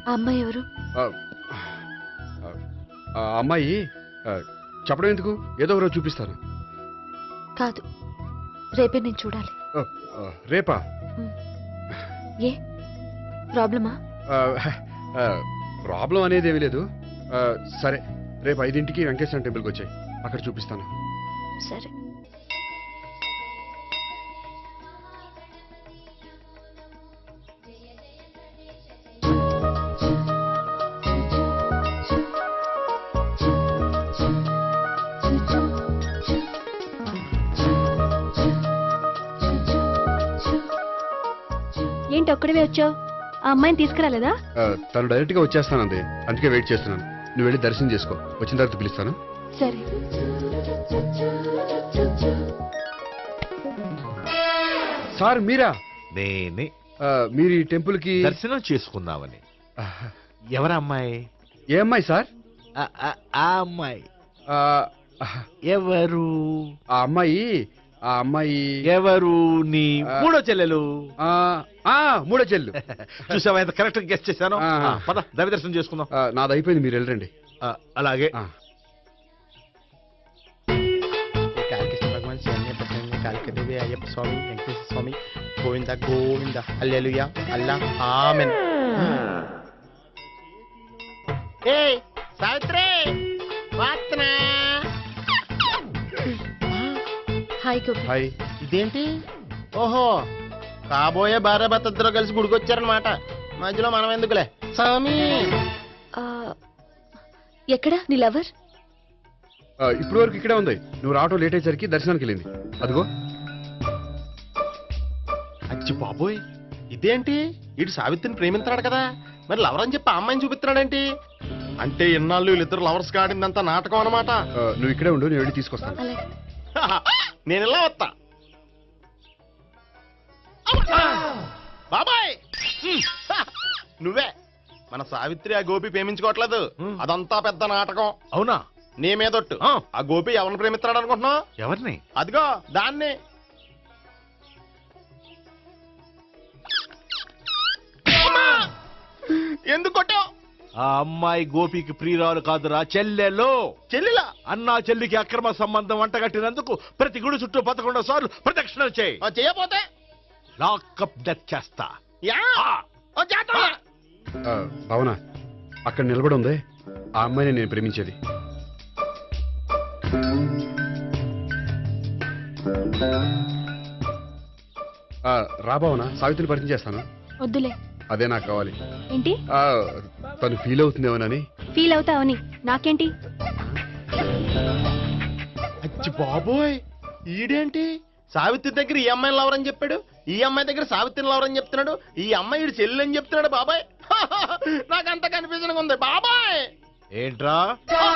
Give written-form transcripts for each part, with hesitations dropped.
ఆ అమ్మాయి ఎవరు? ఆ అమ్మాయి చెప్పడం ఎందుకు, ఏదో ఒకరోజు చూపిస్తాను. కాదు, రేపే నేను చూడాలి. రేపా? ఏ ప్రాబ్లమా? ప్రాబ్లం అనేది ఏమీ లేదు. సరే, రేపు 5ంటికి వెంకటేశ్వర టెంపుల్కి వచ్చాయి, అక్కడ చూపిస్తాను. సరే. ఏంటి ఒక్కడివే వచ్చావు? ఆ అమ్మాయిని తీసుకురాలేదా? తను డైరెక్ట్ గా వచ్చేస్తానంది, అందుకే వెయిట్ చేస్తున్నాను. నువ్వు వెళ్ళి దర్శనం చేసుకో, వచ్చిన తర్వాత పిలుస్తాను. సరే. సార్ మీరా? నేనే. మీరు ఈ టెంపుల్ కి దర్శనం చేసుకుందామని. ఎవరు అమ్మాయి? ఏ అమ్మాయి సార్? ఆ అమ్మాయి ఎవరు? ఆ అమ్మాయి ఎవరు? నీ మూడో చెల్లెలు. మూడో చెల్లు. చూసావా ఎంత కరెక్ట్ గెస్ట్ చేశాను. పద దైవ దర్శనం చేసుకుందాం. నాది అయిపోయింది, మీరు వెళ్ళండి. అలాగే. భగవాన్ కాళికదేవి, అయ్యప్ప స్వామి, వెంకటేశ్వర స్వామి, గోవింద గోవింద, హల్లెలూయా, అల్లా, ఆమెన్. ఏయ్ సావిత్రి, వాత్నా. హాయ్ గోపి. హాయ్. ఇదేంటి? ఓహో, కాబోయే భార్య భర్త ఇద్దరు కలిసి గుడికొచ్చారనమాట. మధ్యలో మనం ఎందుకులే స్వామి. ఎక్కడ నీ లవర్? ఇప్పుడు వరకు ఇక్కడే ఉంది. నువ్వు రావటం లేట్ అయ్యేసరికి దర్శనానికి వెళ్ళింది. అదిగో. అచ్చి బాబోయ్, ఇదేంటి? ఇటు సావిత్రిని ప్రేమిస్తున్నాడు కదా, మరి లవర్ అని చెప్పి ఆ అమ్మాయిని చూపిస్తున్నాడేంటి? అంటే ఇన్నాళ్ళు వీళ్ళిద్దరు లవర్స్ కాడిందంతా నాటకం అనమాట. నువ్వు ఇక్కడే ఉండు, నేను వెళ్ళి తీసుకొస్తాను. నేను ఇలా వస్తా. బాబాయ్, నువ్వే మన సావిత్రి ఆ గోపి ప్రేమించుకోవట్లేదు, అదంతా పెద్ద నాటకం. అవునా? నీ మీదొట్టు. ఆ గోపి ఎవరిని ప్రేమిస్తున్నాడు అనుకుంటున్నావు? ఎవరిని? అదిగో దాన్ని. ఎందుకు కొట్టావు? ఆ అమ్మాయి గోపికి ప్రియురాలు కాదురా, చెల్లెలు. చెల్లిలా? అన్నా చెల్లికి అక్రమ సంబంధం వంటగట్టినందుకు ప్రతి గుడి చుట్టూ 11 సార్లు ప్రదక్షిణలు చేయి. చేయపోతే లాకప్ డెత్ చేస్తా. భావన, అక్కడ నిలబడి ఉంది ఆ అమ్మాయిని నేను ప్రేమించేది. రా భావన, సావిత్రిని పరిచయం చేస్తాను. వద్దులే. అదే నాకు కావాలి. ఏంటి? తను ఫీల్ అవుతుందేమోనని. ఫీల్ అవుతావని నాకేంటి? అచ్చి బాబోయ్, ఈడేంటి సావిత్రి దగ్గర ఈ అమ్మాయిని లవర్ అని చెప్పాడు, ఈ అమ్మాయి దగ్గర సావిత్రిని లవర్ అని చెప్తున్నాడు, ఈ అమ్మాయి ఈడు చెల్లి అని చెప్తున్నాడు. బాబాయ్, నాకంత కన్ఫ్యూజన్ ఉంది బాబాయ్. ఏంట్రా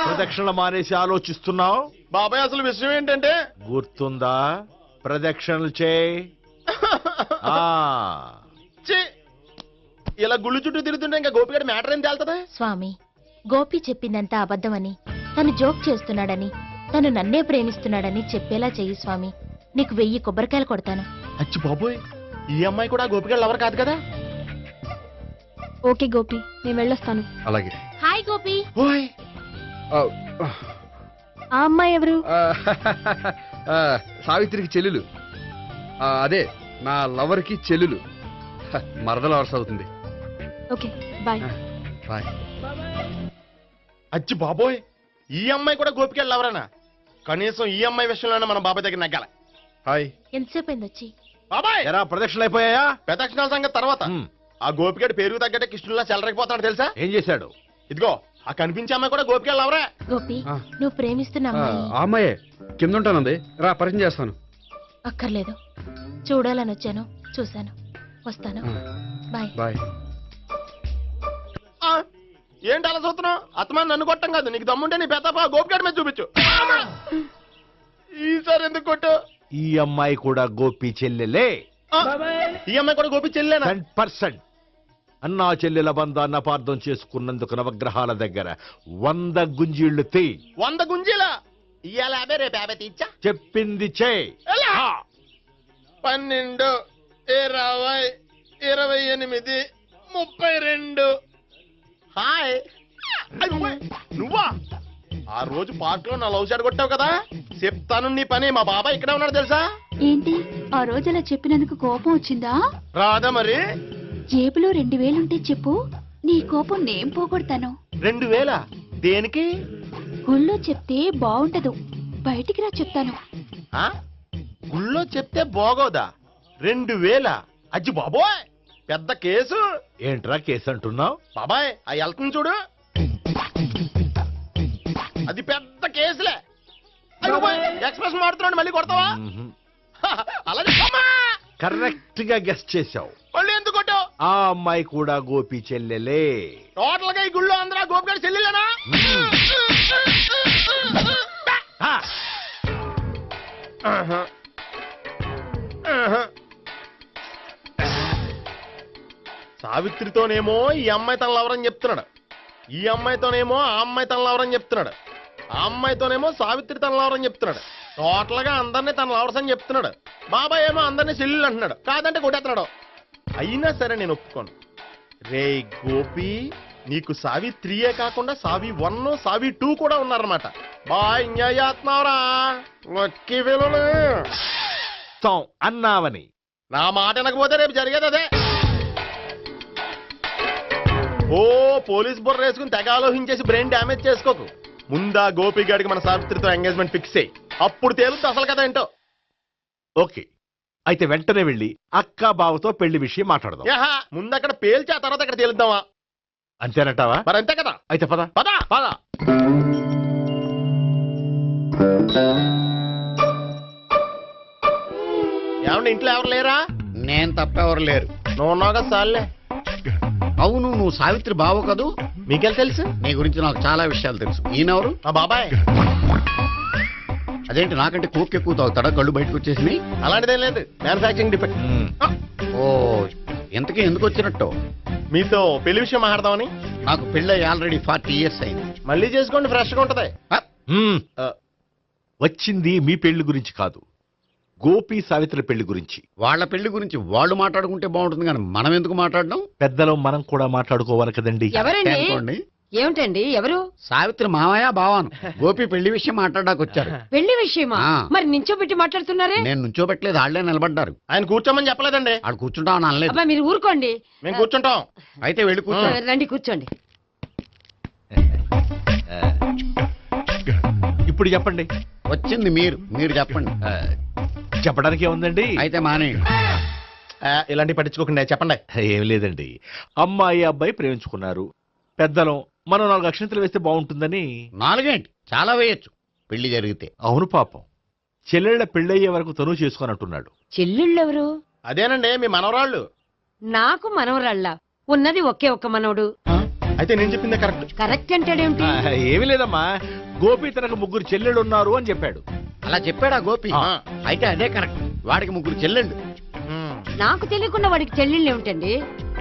ప్రదక్షిణ మానేసి ఆలోచిస్తున్నావు? బాబాయ్, అసలు విషయం ఏంటంటే, గుర్తుందా? ప్రదక్షిణలు చేయి. ఇలా గుళ్ళు చుట్టూ తిరుగుతుంటే ఇంకా గోపిగడ మ్యాటర్ ఏం తేలుతుందా? స్వామి, గోపి చెప్పిందంతా అబద్ధమని, తను జోక్ చేస్తున్నాడని, తను నన్నే ప్రేమిస్తున్నాడని చెప్పేలా చెయ్యి స్వామి. నీకు 1000 కొబ్బరికాయలు కొడతాను. అచ్చి బాబోయ్, ఈ అమ్మాయి కూడా గోపిగడ లవర్ కాదు కదా? ఓకే గోపి, నేను వెళ్ళొస్తాను. అలాగే. హాయ్ గోపి. ఆ అమ్మాయి ఎవరు? సావిత్రికి చెల్లెలు. అదే నా లవర్ కి చెల్లెలు. మరద లవర్స్ అవుతుంది. Okay, bye. బాయ్. అచ్చి బాబోయ్, ఈ అమ్మాయి కూడా గోపిగడ లవరేనా? కనీసం ఈ అమ్మాయి విషయంలోనే మన బాబాయ్ దగ్గర నగ్గాల. హాయ్. ఎంతసేపు అయింది వచ్చి? బాబాయ్, ఎరా ప్రదక్షిణలు అయిపోయాయా? ప్రదక్షిణాల సంగతి తర్వాత. ఆ గోపిగడ పేరు తగ్గట్టే కృష్ణులా చెలరకపోతాడు తెలుసా? ఏం చేశాడు? ఇదిగో ఆ కనిపించే అమ్మాయి కూడా గోపిగడ లవరే. గోపి, నువ్వు ప్రేమిస్తున్న అమ్మాయి ఆ అమ్మాయే కింద ఉంటానంది. రా, పరిచయం చేస్తాను. అక్కర్లేదు, చూడాలని వచ్చాను, చూశాను, వస్తాను. బాయ్. బాయ్. ఏంటి అలా చూస్తున్నావు? అత్తమాని నన్ను కొట్టం కాదు, నీకు దమ్ముంటే నీ పెద్దపా గోపిగడ మీద చూపించు. ఈసారి ఎందుకు కొట్టు? ఈ అమ్మాయి కూడా గోపి చెల్లెలే. ఈ అమ్మాయి కూడా గోపి చెల్లెనా? 10%. అన్నా చెల్లెల బంధాన్ని అపార్థం చేసుకున్నందుకు నవగ్రహాల దగ్గర 100 గుంజీళ్లు తీ. 100 గుంజీలా? ఇవాళ 50, రేపు 50 తీచ్చా. చెప్పింది చే. 12, 20, 28, 32. నువ్వా ఆ రోజు పార్క్ లో నా లవ్ షాట్ కొట్టావు కదా, చెప్తాను నీ పని. మా బాబాయ్ ఇక్కడే ఉన్నాడు తెలుసా? ఏంటి ఆ రోజు అలా చెప్పినందుకు కోపం వచ్చిందా? రాదా మరి? జేబులో 2000 ఉంటే చెప్పు, నీ కోపం నేను పోగొడతాను. 2000 దేనికి? గుళ్ళో చెప్తే బాగుంటదు, బయటికి రా చెప్తాను. ఆ గుళ్ళో చెప్తే బాగోదా? 2000? అజ్జి బాబోయ్, పెద్ద కేసు. ఏంట్రా కేసు అంటున్నావు? బాబాయ్ ఆ వెళ్తుంది చూడు, అది పెద్ద కేసులే. ఎక్స్ప్రెస్ మాడుతున్నాడు, మళ్ళీ కొడతావా? అలాగే కరెక్ట్ గా గెస్ట్ చేశావు. మళ్ళీ ఎందుకు కొట్టావు? ఆ అమ్మాయి కూడా గోపి చెల్లెలే. టోటల్ గా ఈ గుళ్ళో అందరూ గోపిగాడి చెల్లిలేనా? ఆ, సావిత్రితోనేమో ఈ అమ్మాయి తన లవరని చెప్తున్నాడు, ఈ అమ్మాయితోనేమో ఆ అమ్మాయి తన లవరని చెప్తున్నాడు, ఆ అమ్మాయితోనేమో సావిత్రి తన లవరని చెప్తున్నాడు. టోటల్ గా అందరినీ తన లవర్స్ అని చెప్తున్నాడు. బాబాయ్ ఏమో అందరినీ చెల్లెలు అంటున్నాడు, కాదంటే కొట్టేస్తున్నాడు. అయినా సరే నేను ఒప్పుకోను. రే గోపి, నీకు సావిత్రియే కాకుండా సావి 1, సావి 2 కూడా ఉన్నారన్నమాట. బాయ్ ఎంజాయ్ చేస్తున్నావురా. లక్కీ ఫెలోలు. తాం అన్నావని నా మాట వినకపోతే రేపు జరిగేది అదే. ఓ పోలీస్ బుర్ర వేసుకుని తెగ ఆలోచించేసి బ్రెయిన్ డ్యామేజ్ చేసుకోకు. ముందా గోపి గారికి మన సావిత్రితో ఎంగేజ్మెంట్ ఫిక్స్ అయ్యి అప్పుడు తేలుతుంది అసలు కదా ఏంటో. ఓకే, అయితే వెంటనే వెళ్ళి అక్క బావతో పెళ్లి విషయం మాట్లాడదాం. యహా, ముందు అక్కడ పేల్చి ఆ తర్వాత అక్కడ తేలుద్దామా? అంతేనంటావా? మరి అంతే కదా. అయితే పద పద పద. ఏమండి ఇంట్లో ఎవరు లేరా? నేను తప్పెవరు లేరు. నువ్వు ఉన్నావు కదా సార్లే. అవును, నువ్వు సావిత్రి బావ కదూ? మీకెళ్ళి తెలుసు? నీ గురించి నాకు చాలా విషయాలు తెలుసు. ఈయనెవరు? మా బాబాయ్. అదేంటి నాకంటే కోక్ ఎక్కువ తాగుతాడా? కళ్ళు బయటకు వచ్చేసినాయి. అలాంటిదేం లేదు, మ్యానుఫాక్చరింగ్ డిఫెక్ట్. ఓ, ఇంతకీ ఎందుకు వచ్చినట్టు? మీతో పెళ్లి విషయం మాట్లాడదామని. నాకు పెళ్ళి ఆల్రెడీ 40 years అయింది. మళ్ళీ చేసుకోండి, ఫ్రెష్ గా ఉంటది. మ్మ్. వచ్చింది మీ పెళ్లి గురించి కాదు, గోపి సావిత్రి పెళ్లి గురించి. వాళ్ళ పెళ్లి గురించి వాళ్ళు మాట్లాడుకుంటే బాగుంటుంది, కానీ మనం ఎందుకు మాట్లాడడం? పెద్దలో మనం కూడా మాట్లాడుకోవాలి కదండి. ఎవరండి? అనుకోండి. ఏమిటండి ఎవరు? సావిత్రి మామయ్య బావాను. గోపి పెళ్లి విషయం మాట్లాడడానికి వచ్చారు. పెళ్లి విషయమా? ఆ. మరి నించోబెట్టి మాట్లాడుతున్నారే? నేను నుంచోబెట్టలేదు, వాళ్ళే నిలబడ్డారు. ఆయన కూర్చోమని చెప్పలేదండి. ఆడు కూర్చుంటామని అనలేదు. అబ్బా మీరు ఊరుకోండి. మేము కూర్చుంటాం. అయితే వెళ్ళి కూర్చో. రండి కూర్చోండి. ఇప్పుడు చెప్పండి. వచ్చింది మీరు చెప్పండి. చెప్పడానికి ఏముందండి? అయితే మానేయండి. ఇలాంటివి పట్టించుకోకుండా చెప్పండి. ఏం లేదండి, అమ్మాయి అబ్బాయి ప్రేమించుకున్నారు. పెద్దలం మనం 4 అక్షంతలు వేస్తే బాగుంటుందని. 4 ఏంటి, చాలా వేయొచ్చు పెళ్లి జరిగితే. అవును పాపం, చెల్లెళ్ళ పెళ్ళయ్యే వరకు తను చేసుకొని అంటున్నాడు. చెల్లెళ్ళెవరు? అదేనండి మీ మనవరాళ్ళు. నాకు మనవరాళ్ళ ఉన్నది ఒకే ఒక్క మనవడు. అయితే నేను చెప్పిందే కరెక్ట్. కరెక్ట్ అంటాడేమిటి? ఏమీ లేదమ్మా, గోపి తనకు 3 చెల్లెళ్ళు ఉన్నారు అని చెప్పాడు. అలా చెప్పాడా గోపి? ఆ. అయితే అదే కరెక్ట్. వాడికి 3 చెల్లెళ్ళు. నాకు తెలియకుండా వాడికి చెల్లెళ్ళు ఏమిటండి?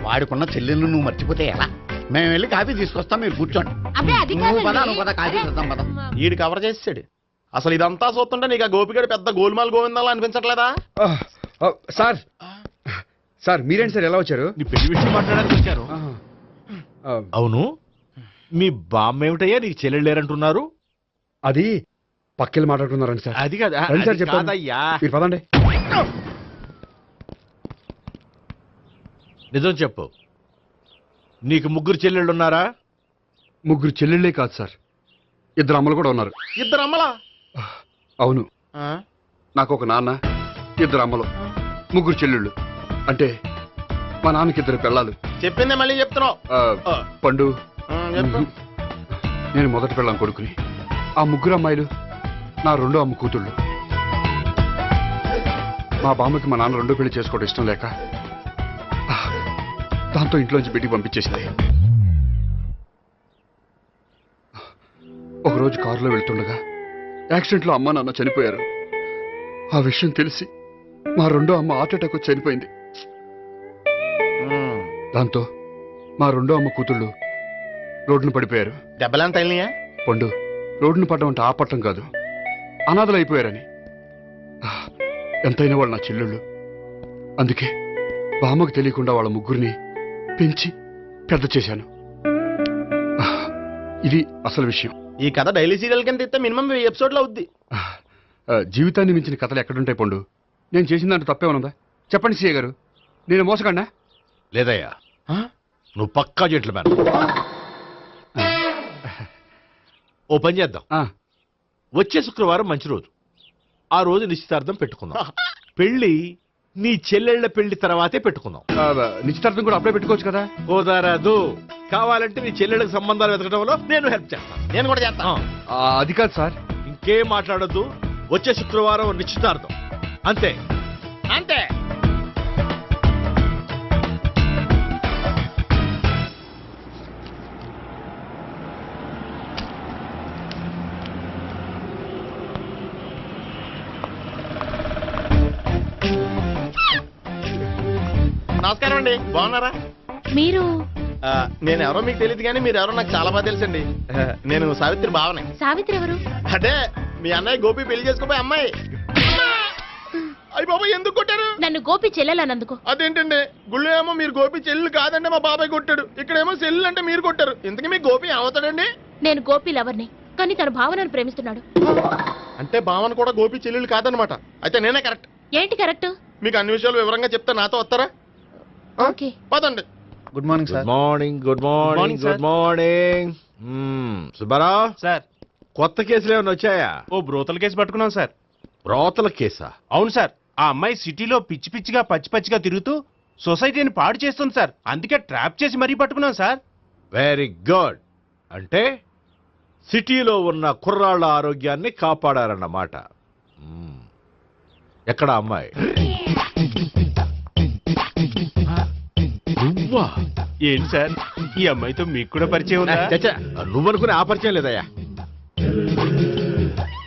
వాడికున్న చెల్లెళ్ళు నువ్వు మర్చిపోతే ఎలా? మేము వెళ్ళి కాఫీ తీసుకొస్తాం, మీరు కూర్చోండి. అబ్బే అది నువ్వు పద, కాదండి. నువ్వు పద, కాఫీ తెద్దాం పద. ఈడు కవర్ చేసాడు. అసలు ఇదంతా చూస్తుంటే నీకు ఆ గోపిగడు పెద్ద గోల్మాల్ గోవిందాలు అనిపించట్లేదా? సార్ సార్ మీరేంటి సార్ ఎలా వచ్చారు? నీ పెళ్లి విషయం మాట్లాడడానికి వచ్చాను. అవును, మీ బామ్మ ఏమిటయ్యా నీకు చెల్లెళ్ళు లేరంటున్నారు? అది పక్కెళ్ళి మాట్లాడుకున్నారండి సార్. అది కాదు, రండి సార్ అది చెప్తాను. కాదయ్యా. మీరు పదండి. నిజం చెప్పు, నీకు 3 చెల్లెళ్ళు ఉన్నారా? 3 చెల్లెళ్ళే కాదు సార్, 2 అమ్మలు కూడా ఉన్నారు. 2 అమ్మలా? అవును, నాకు ఒక నాన్న, 2 అమ్మలు, 3 చెల్లెళ్ళు. అంటే మా నాన్నకి 2 పిల్లలు. చెప్పిందే మళ్ళీ చెప్తున్నావు. పండు, చెప్పు. నేను మొదటి పిల్లం కొడుకుని. ఆ 3 అమ్మాయిలు నా 2వ అమ్మ కూతుళ్ళు. మా బామ్మకి మా నాన్న 2వ పెళ్లి చేసుకోవడం ఇష్టం లేక దాంతో ఇంట్లోంచి పెట్టి పంపించేసింది. ఒకరోజు కారులో వెళ్తుండగా యాక్సిడెంట్లో అమ్మ నాన్న చనిపోయారు. ఆ విషయం తెలిసి మా 2వ అమ్మ హార్ట్ అటాక్ వచ్చి చనిపోయింది. దాంతో మా 2వ అమ్మ కూతుళ్ళు రోడ్డును పడిపోయారు. దెబ్బలంత అయినాయా? పండు, రోడ్డును పడ్డం అంటే ఆపట్టం కాదు, అనాథలు అయిపోయారని. ఎంతైనా వాళ్ళు నా చెల్లెళ్ళు. అందుకే బామ్మకు తెలియకుండా వాళ్ళ 3 పెంచి పెద్ద చేశాను. ఇది అసలు విషయం. ఈ కథ డైలీ సీరియల్ కింద ఇస్తే మినిమం 1000 ఎపిసోడ్లు అవుద్ది. జీవితాన్ని మించిన కథలు ఎక్కడుంటాయి పండు? నేను చేసిన దాంట్లో తప్పేమనుందా? చెప్పండి సీఏ గారు, నేను మోసగండా? లేదయ్యా, నువ్వు పక్కా జెంట్లమ్యాన్. ఓ పని చేద్దాం, వచ్చే శుక్రవారం మంచి రోజు, ఆ రోజు నిశ్చితార్థం పెట్టుకుందాం. పెళ్లి నీ చెల్లెళ్ల పెళ్లి తర్వాతే పెట్టుకుందాం. నిశ్చితార్థం కూడా అప్పుడే పెట్టుకోవచ్చు కదా? కుదరదు, కావాలంటే నీ చెల్లెళ్ళకి సంబంధాలు వెతకడంలో నేను హెల్ప్ చేస్తాను. నేను కూడా చేస్తాను. అది కాదు సార్. ఇంకేం మాట్లాడొద్దు, వచ్చే శుక్రవారం నిశ్చితార్థం, అంతే అంతే. నమస్కారం అండి, బాగున్నారా? మీరు నేను ఎవరో మీకు తెలియదు కానీ మీరు ఎవరో నాకు చాలా బాగా తెలుసండి. నేను సావిత్రి భావనే. సావిత్రి ఎవరు? అదే మీ అన్నయ్య గోపి పెళ్లి చేసుకోపోయి అమ్మాయి. అయ్యి బాబాయ్, ఎందుకు కొట్టారు? నన్ను గోపి చెల్లెలన్నందుకు. అదేంటండి, గుళ్ళు ఏమో మీరు గోపి చెల్లు కాదండి మా బాబాయ్ కొట్టాడు, ఇక్కడేమో చెల్లు అంటే మీరు కొట్టారు. ఇంతకీ మీ గోపి ఏమవుతాడండి? నేను గోపి లవర్ని, కానీ తన భావనను ప్రేమిస్తున్నాడు. అంటే భావన కూడా గోపి చెల్లెలు కాదనమాట. అయితే నేనే కరెక్ట్. ఏంటి కరెక్ట్? మీకు అన్ని విషయాలు వివరంగా చెప్తే నాతో వస్తారా? ఓకే, పదండి. Good morning good morning. Good morning. Good morning. Subbarao sir, కొత్త కేసులు ఏమైనా వచ్చాయా? ఓ బ్రోతల కేసు పట్టుకున్నాం సార్. బ్రోతల కేసా? అవును సార్, ఆ అమ్మాయి సిటీలో పిచ్చి పిచ్చిగా పచ్చి పచ్చిగా తిరుగుతూ సొసైటీని పాడు చేస్తుంది సార్. అందుకే ట్రాప్ చేసి మరీ పట్టుకున్నాం సార్. Very good. అంటే సిటీలో ఉన్న కుర్రాళ్ళ ఆరోగ్యాన్ని కాపాడారన్నమాట. ఎక్కడ అమ్మాయి? నువ్వా? ఏంటి సార్, ఈ అమ్మాయితో మీకు కూడా పరిచయం ఉందా? చచ్చా, నువ్వనుకునే ఆ పరిచయం లేదయ్యా.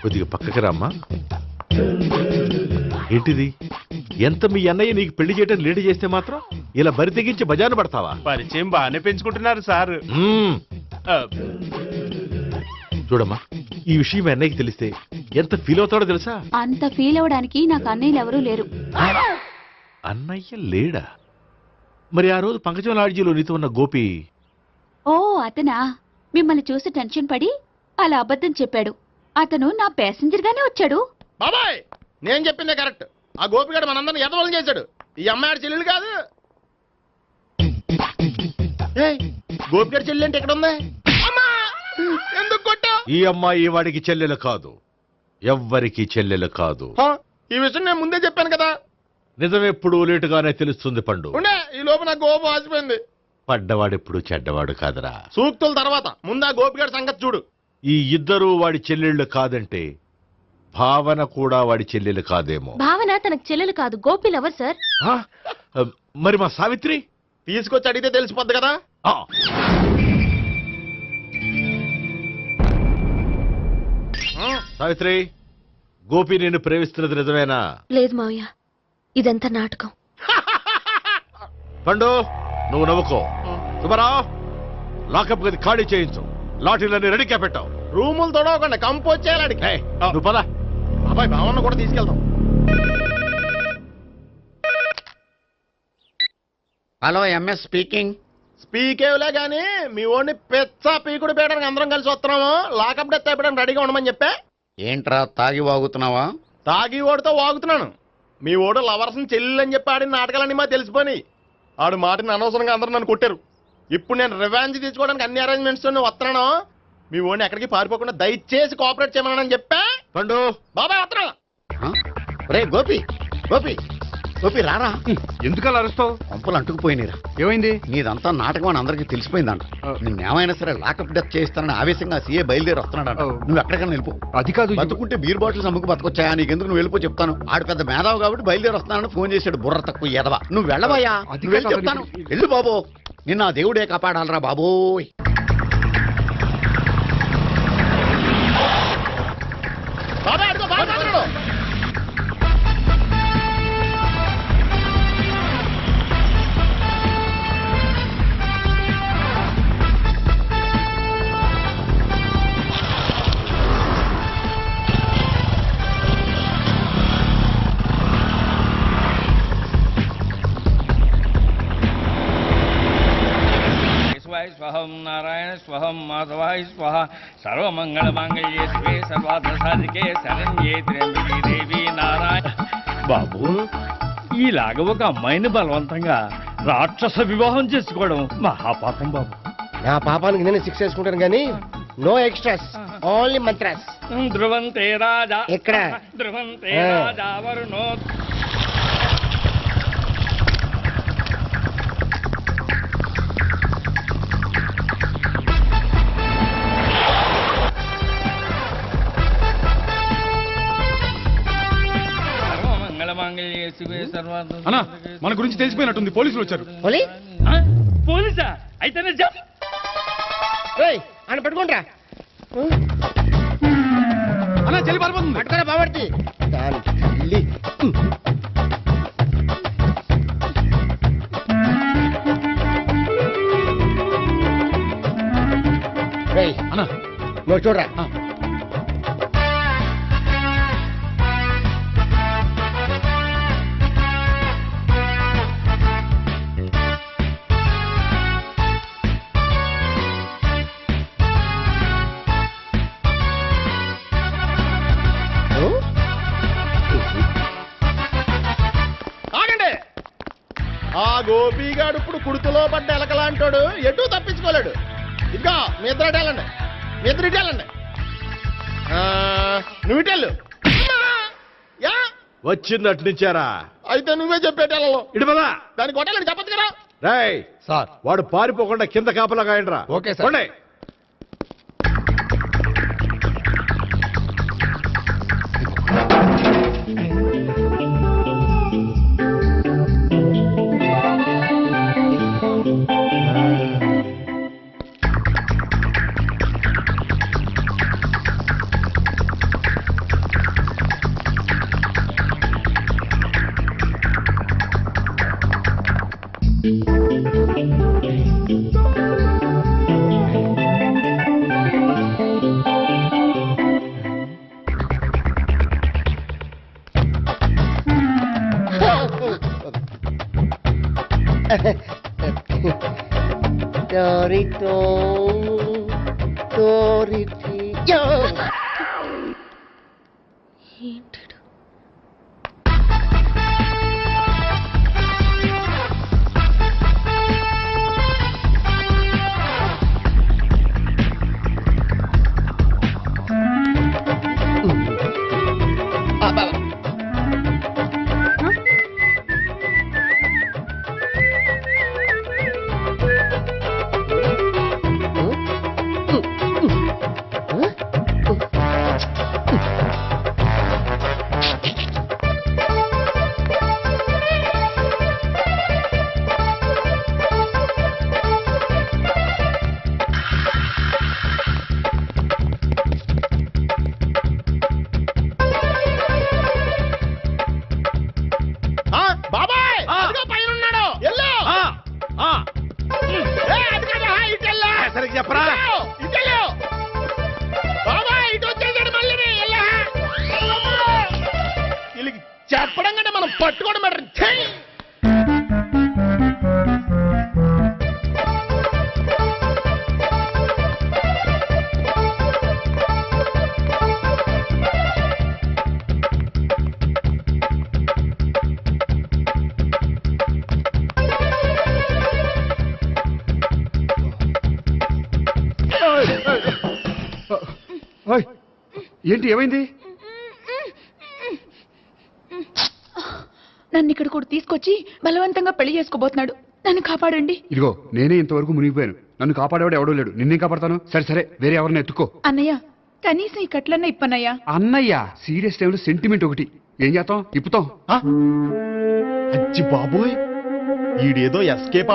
కొద్దిగా పక్కకి రామ్మా. ఏంటిది? ఎంత మీ అన్నయ్య నీకు పెళ్లి చేయడం లేట్ చేస్తే మాత్రం ఇలా బరి తెగించి బజారు పడతావా? పరిచయం బాగానే పెంచుకుంటున్నారు సార్. చూడమ్మా, ఈ విషయం మీ అన్నయ్యకి తెలిస్తే ఎంత ఫీల్ అవుతాడో తెలుసా? అంత ఫీల్ అవడానికి నాకు అన్నయ్యలు ఎవరూ లేరు. అన్నయ్య లేడా? మరి ఆ రోజు పంకజం లాడ్జీలో నీతో ఉన్న గోపి? ఓ అతనా? మిమ్మల్ని చూసి టెన్షన్ పడి అలా అబద్ధం చెప్పాడు. అతను నా ప్యాసింజర్ గానే వచ్చాడు. బాబాయ్, నేను చెప్పిందే కరెక్ట్. ఆ గోపిగాడు మనందరిని ఎదవలం చేశాడు. ఈ అమ్మాయి చెల్లెలు కాదు. గోపిగాడి చెల్లి అంటే ఎక్కడ ఉంది? ఎందుకు కొట్టా? ఈ అమ్మాయి వాడికి చెల్లెలు కాదు, ఎవ్వరికి చెల్లెలు కాదు. ఈ విషయం నేను ముందే చెప్పాను కదా. నిజమెప్పుడు లేటుగానే తెలుస్తుంది పండు. ఉండే, ఈ లోపు నాకు గోప ఆసిపోయింది. పడ్డవాడెప్పుడు చెడ్డవాడు కాదురా. సూక్తుల తర్వాత ముందు ఆ గోపిగాడి సంగతి చూడు. ఈ ఇద్దరూ వాడి చెల్లెళ్ళు కాదంటే భావన కూడా వాడి చెల్లెలు కాదేమో. భావన తనకు చెల్లెలు కాదు, గోపి లవర్ సార్. మరి మా సావిత్రి? తీసుకొచ్చి అడిగితే తెలిసిపోద్ది కదా. సావిత్రి, గోపి నేను ప్రేమిస్తున్నది నిజమేనా? లేదు మావయ్య, ఇదంతా నాటకం. పండు, నువ్వు నవ్వుకో. సుబ్బారావు, లాకప్ గది ఖాళీ చేయించు. లాఠీలన్నీ రెడీగా పెట్టావు. రూములు తొడవకుండా కంపోజ్ చేయాలి అడిగి. నువ్వు పద. అబ్బాయి భావన కూడా తీసుకెళ్తాం. Hello, MS speaking. స్పీకేవ్లే గానీ మీ ఓడిని పెచ్చ పీకుడు పేయడానికి అందరం కలిసి వస్తున్నాము. లాకప్ డెత్ అయిపోయడానికి రెడీగా ఉండమని చెప్పా. ఏంట్రా తాగి వాగుతున్నావా? తాగి ఓడితో వాగుతున్నాను. మీ ఓడు లవర్స్ని చెల్లెలు అని చెప్పి ఆడిన నాటకాలన్నీ మా తెలిసిపోయి ఆడు మాటని అనవసరంగా అందరూ నన్ను కొట్టారు. ఇప్పుడు నేను రివెంజ్ తీసుకోవడానికి అన్ని అరేంజ్మెంట్స్ వస్తున్నాను. మీ ఓడిని ఎక్కడికి పారిపోకుండా దయచేసి కోఆపరేట్ చేయమని చెప్పా. పండు, బాబాయ్ వస్తున్నా. రే గోపి, గోపి, గోపి రారా. ఎందుకలా అరుస్తావు? పంపులు అంటుకుపోయినరా. ఏమైంది? నీదంతా నాటకం అని అందరికీ తెలిసిపోయిందంట. నిన్నేమైనా సరే లాకప్ డెత్ చేస్తానని ఆవేశంగా సీఏ బయలుదేరి వస్తున్నాడు. నువ్వు ఎక్కడికైనా వెళ్ళిపో. అది కాదు, బతుకుంటే బీర్ బాటిల్స్ అమ్ముకు బతకొచ్చాయా? నీకెందుకు? నువ్వు వెళ్ళిపో చెప్తాను. ఆడు పెద్ద మేధావు కాబట్టి బయలుదేరి వస్తున్నానని ఫోన్ చేశాడు. బుర్ర తక్కువ ఎదవా. నువ్వు వెళ్ళవయ్యా. అది వెళ్ళి చెప్తాను. వెళ్ళు బాబో, నిన్న ఆ దేవుడే కాపాడాలరా బాబోయ్. బాబాయ్ అడుగు, బాబాయ్ మాట్లాడు. స్వహం నారాయణ స్వహం మాధవాయ స్వహ సర్వమంగళమాంగళ్యే శివే సర్వార్థ సాధికే శరణ్యే త్ర్యంబకే దేవి నారాయణ. బాబు, ఈలాగ ఒక అమ్మాయిని బలవంతంగా రాక్షస వివాహం చేసుకోవడం మహాపాపం బాబు. నా పాపానికి నేను శిక్ష చేసుకుంటాను కానీ నో ఎక్స్ట్రాస్, ఓన్లీ మంత్రాస్. ధ్రువంతే రాజా ఎక్కడ? ధ్రువంతే రాజా వరుణో. అన్నా, మన గురించి తెలిసిపోయినట్టుంది, పోలీసులు వచ్చారు. పోలీసా? అయితేనే ఆయన పట్టుకుంటా అన్నా, చెల్లి పారిపోతుంది. పట్టుకోరా బాబర్తి. అన్నా, నువ్వు చూడరా. ఆగండి. ఆ గోపిగాడు ఇప్పుడు కుడుతులో పడ్డ ఎలకలాంటాడు, ఎటు తప్పించుకోలేడు. ఇదిగా మీ ఇద్దరు ఇటెళ్ళండి, మీ ఇద్దరు ఇటెళ్ళండి. నువ్వు ఇటెళ్ళు. యా వచ్చిందటు నుంచారా? అయితే నువ్వే చెప్పేటెళ్ళలో ఇటు పదా. దానికి కొట్టాలని చెప్పచ్చు కదా. రేయ్ సార్. వాడు పారిపోకుండా కింద కాపలా కాయండిరా. Okay sir. పోండి. ఏంటి? బాబాయ్ పైన ఉన్నాడు. సరిగ్గా చెప్పరా? బాబాయ్ ఇటు వచ్చేసాడు మళ్ళీ. వీళ్ళకి చెప్పడం కంటే మనం పట్టుకోవడం బెటర్. ఏంటి, ఏమైంది? నన్ను ఇక్కడ కూడా తీసుకొచ్చి బలవంతంగా పెళ్లి చేసుకోబోతున్నాడు. నన్ను కాపాడండి. ఇదిగో, నేనే ఇంతవరకు మునిగిపోయాను. నన్ను కాపాడేవాడు ఎవడో లేడు. నిన్నే కాపాడతాను. సరే సరే, వేరే ఎవరిని ఎత్తుకో. అన్నయ్య, కనీసం ఈ కట్లన్నా ఇప్పన్నయ్యా. అన్నయ్య, సీరియస్ టైంలో సెంటిమెంట్ ఒకటి. ఏం చేస్తాం? ఇప్పుతాం. అచ్చి బాబోయ్, ఈడేదో ఎస్కేప్